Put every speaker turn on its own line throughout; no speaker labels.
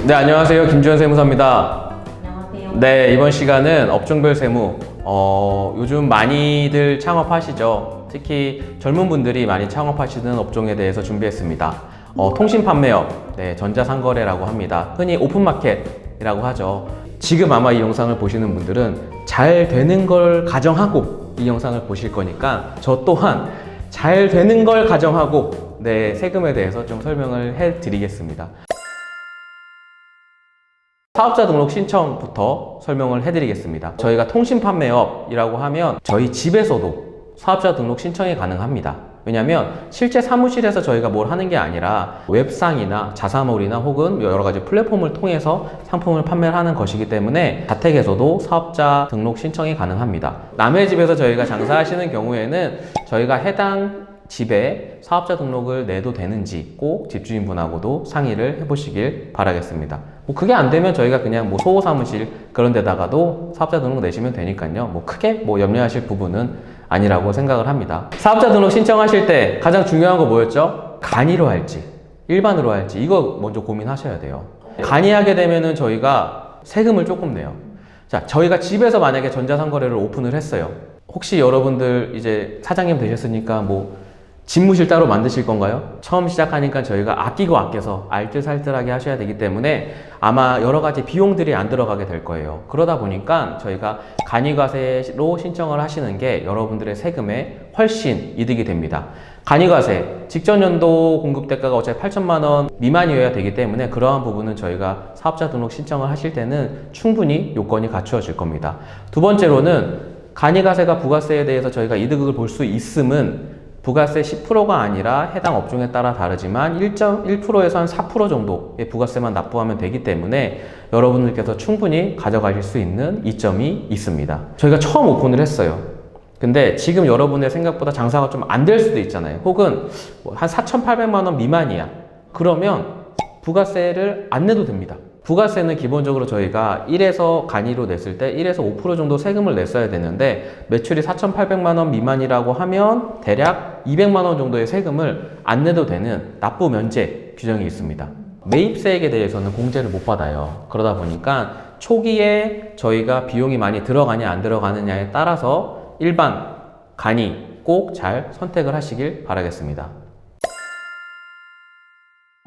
네, 안녕하세요. 김주현 세무사입니다.
안녕하세요.
네, 이번 시간은 업종별 세무. 요즘 많이들 창업하시죠. 특히 젊은 분들이 많이 창업하시는 업종에 대해서 준비했습니다. 통신 판매업, 네, 전자상거래라고 합니다. 흔히 오픈마켓이라고 하죠. 지금 아마 이 영상을 보시는 분들은 잘 되는 걸 가정하고 이 영상을 보실 거니까 저 또한 잘 되는 걸 가정하고 네, 세금에 대해서 좀 설명을 해 드리겠습니다. 사업자 등록 신청부터 설명을 해드리겠습니다. 저희가 통신 판매업이라고 하면 저희 집에서도 사업자 등록 신청이 가능합니다. 왜냐하면 실제 사무실에서 저희가 뭘 하는 게 아니라 웹상이나 자사몰이나 혹은 여러 가지 플랫폼을 통해서 상품을 판매를 하는 것이기 때문에 자택에서도 사업자 등록 신청이 가능합니다. 남의 집에서 저희가 장사하시는 경우에는 저희가 해당 집에 사업자 등록을 내도 되는지 꼭 집주인분하고도 상의를 해보시길 바라겠습니다. 그게 안 되면 저희가 그냥 소호 사무실 그런 데다가도 사업자 등록 내시면 되니까요. 크게 염려하실 부분은 아니라고 생각을 합니다. 사업자 등록 신청하실 때 가장 중요한 거 뭐였죠? 간이로 할지 일반으로 할지 이거 먼저 고민하셔야 돼요. 간이하게 되면은 저희가 세금을 조금 내요. 자, 저희가 집에서 만약에 전자상거래를 오픈을 했어요. 혹시 여러분들 이제 사장님 되셨으니까 집무실 따로 만드실 건가요? 처음 시작하니까 저희가 아끼고 아껴서 알뜰살뜰하게 하셔야 되기 때문에 아마 여러 가지 비용들이 안 들어가게 될 거예요. 그러다 보니까 저희가 간이과세로 신청을 하시는 게 여러분들의 세금에 훨씬 이득이 됩니다. 간이과세, 직전 연도 공급 대가가 어차피 8천만 원 미만이어야 되기 때문에 그러한 부분은 저희가 사업자 등록 신청을 하실 때는 충분히 요건이 갖추어질 겁니다. 두 번째로는 간이과세가 부가세에 대해서 저희가 이득을 볼 수 있음은 부가세 10%가 아니라 해당 업종에 따라 다르지만 1.1%에서 한 4% 정도의 부가세만 납부하면 되기 때문에 여러분들께서 충분히 가져가실 수 있는 이점이 있습니다. 저희가 처음 오픈을 했어요. 근데 지금 여러분의 생각보다 장사가 좀 안 될 수도 있잖아요. 혹은 한 4,800만 원 미만이야. 그러면 부가세를 안 내도 됩니다. 부가세는 기본적으로 저희가 1에서 간이로 냈을 때 1에서 5% 정도 세금을 냈어야 되는데 매출이 4,800만 원 미만이라고 하면 대략 200만 원 정도의 세금을 안 내도 되는 납부 면제 규정이 있습니다. 매입세액에 대해서는 공제를 못 받아요. 그러다 보니까 초기에 저희가 비용이 많이 들어가냐 안 들어가느냐에 따라서 일반 간이 꼭 잘 선택을 하시길 바라겠습니다.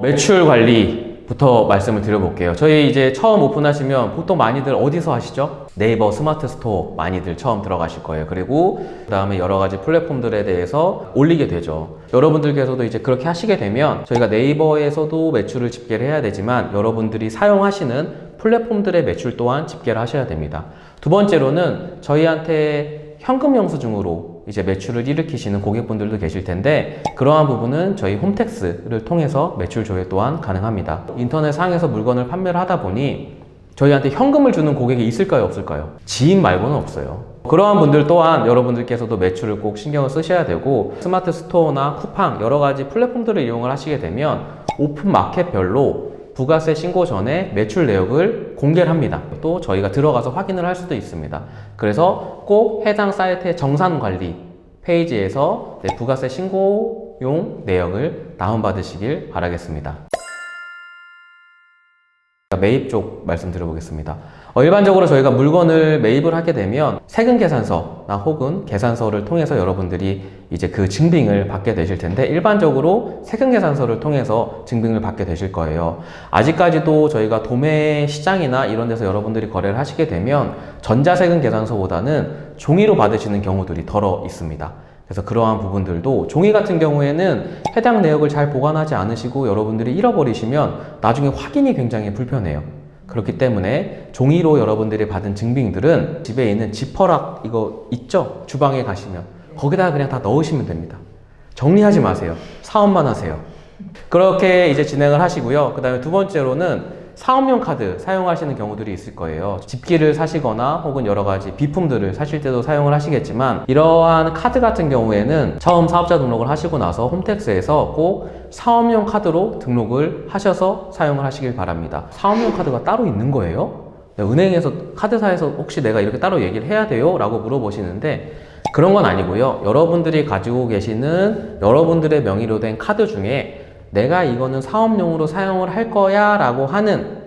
매출 관리부터 말씀을 드려볼게요. 저희 이제 처음 오픈하시면 보통 많이들 어디서 하시죠? 네이버 스마트 스토어 많이들 처음 들어가실 거예요. 그리고 그 다음에 여러 가지 플랫폼들에 대해서 올리게 되죠. 여러분들께서도 이제 그렇게 하시게 되면 저희가 네이버에서도 매출을 집계를 해야 되지만 여러분들이 사용하시는 플랫폼들의 매출 또한 집계를 하셔야 됩니다. 두 번째로는 저희한테 현금 영수증으로 이제 매출을 일으키시는 고객분들도 계실 텐데 그러한 부분은 저희 홈택스를 통해서 매출 조회 또한 가능합니다. 인터넷 상에서 물건을 판매를 하다 보니 저희한테 현금을 주는 고객이 있을까요? 없을까요? 지인 말고는 없어요. 그러한 분들 또한 여러분들께서도 매출을 꼭 신경을 쓰셔야 되고 스마트 스토어나 쿠팡 여러 가지 플랫폼들을 이용을 하시게 되면 오픈 마켓별로 부가세 신고 전에 매출 내역을 공개를 합니다. 또 저희가 들어가서 확인을 할 수도 있습니다. 그래서 꼭 해당 사이트의 정산관리 페이지에서 부가세 신고용 내역을 다운받으시길 바라겠습니다. 매입 쪽 말씀드려보겠습니다. 일반적으로 저희가 물건을 매입을 하게 되면 세금 계산서나 혹은 계산서를 통해서 여러분들이 이제 그 증빙을 받게 되실 텐데 일반적으로 세금 계산서를 통해서 증빙을 받게 되실 거예요. 아직까지도 저희가 도매 시장이나 이런 데서 여러분들이 거래를 하시게 되면 전자세금 계산서보다는 종이로 받으시는 경우들이 덜어 있습니다. 그래서 그러한 부분들도 종이 같은 경우에는 해당 내역을 잘 보관하지 않으시고 여러분들이 잃어버리시면 나중에 확인이 굉장히 불편해요. 그렇기 때문에 종이로 여러분들이 받은 증빙들은 집에 있는 지퍼락 이거 있죠? 주방에 가시면 거기다가 그냥 다 넣으시면 됩니다. 정리하지 마세요. 사업만 하세요. 그렇게 이제 진행을 하시고요. 그 다음에 두 번째로는 사업용 카드 사용하시는 경우들이 있을 거예요. 집기를 사시거나 혹은 여러 가지 비품들을 사실 때도 사용을 하시겠지만 이러한 카드 같은 경우에는 처음 사업자 등록을 하시고 나서 홈택스에서 꼭 사업용 카드로 등록을 하셔서 사용을 하시길 바랍니다. 사업용 카드가 따로 있는 거예요? 은행에서 카드사에서 혹시 내가 이렇게 따로 얘기를 해야 돼요? 라고 물어보시는데 그런 건 아니고요. 여러분들이 가지고 계시는 여러분들의 명의로 된 카드 중에 내가 이거는 사업용으로 사용을 할 거야 라고 하는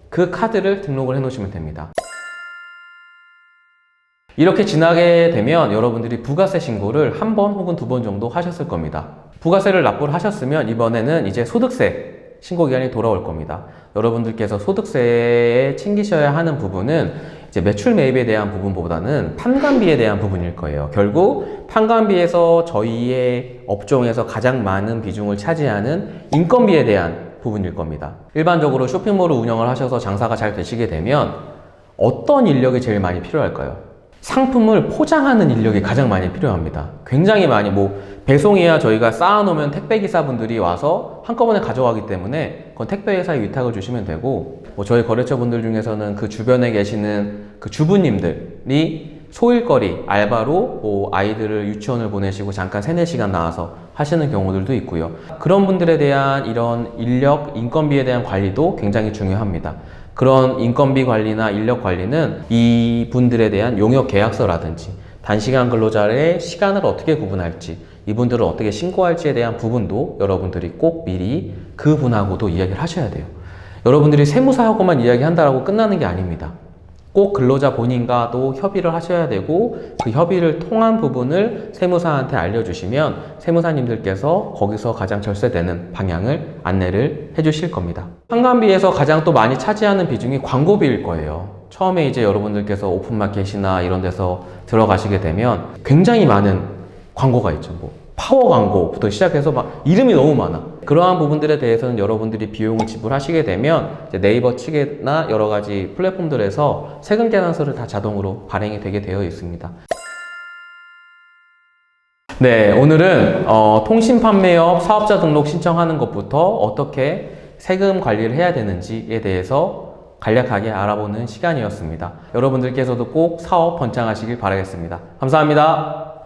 그 카드를 등록을 해 놓으시면 됩니다. 이렇게 지나게 되면 여러분들이 부가세 신고를 한 번 혹은 두 번 정도 하셨을 겁니다. 부가세를 납부를 하셨으면 이번에는 이제 소득세 신고 기간이 돌아올 겁니다. 여러분들께서 소득세에 챙기셔야 하는 부분은 이제 매출 매입에 대한 부분보다는 판관비에 대한 부분일 거예요. 결국 판관비에서 저희의 업종에서 가장 많은 비중을 차지하는 인건비에 대한 부분일 겁니다. 일반적으로 쇼핑몰을 운영을 하셔서 장사가 잘 되시게 되면 어떤 인력이 제일 많이 필요할까요? 상품을 포장하는 인력이 가장 많이 필요합니다. 굉장히 많이 배송이야 저희가 쌓아놓으면 택배기사분들이 와서 한꺼번에 가져가기 때문에 그건 택배회사에 위탁을 주시면 되고, 저희 거래처분들 중에서는 그 주변에 계시는 그 주부님들이 소일거리 알바로 아이들을 유치원을 보내시고 잠깐 3-4시간 나와서 하시는 경우들도 있고요. 그런 분들에 대한 이런 인력, 인건비에 대한 관리도 굉장히 중요합니다. 그런 인건비 관리나 인력 관리는 이 분들에 대한 용역 계약서라든지 단시간 근로자의 시간을 어떻게 구분할지, 이분들을 어떻게 신고할지에 대한 부분도 여러분들이 꼭 미리 그분하고도 이야기를 하셔야 돼요. 여러분들이 세무사하고만 이야기한다라고 끝나는 게 아닙니다. 꼭 근로자 본인과도 협의를 하셔야 되고, 그 협의를 통한 부분을 세무사한테 알려주시면 세무사님들께서 거기서 가장 절세되는 방향을 안내를 해주실 겁니다. 판관비에서 가장 또 많이 차지하는 비중이 광고비일 거예요. 처음에 이제 여러분들께서 오픈마켓이나 이런 데서 들어가시게 되면 굉장히 많은 광고가 있죠. 파워 광고부터 시작해서 막 이름이 너무 많아. 그러한 부분들에 대해서는 여러분들이 비용을 지불하시게 되면 이제 네이버 측이나 여러 가지 플랫폼들에서 세금 계산서를 다 자동으로 발행이 되게 되어 있습니다. 네, 오늘은 통신 판매업 사업자 등록 신청하는 것부터 어떻게 세금 관리를 해야 되는지에 대해서 간략하게 알아보는 시간이었습니다. 여러분들께서도 꼭 사업 번창하시길 바라겠습니다. 감사합니다.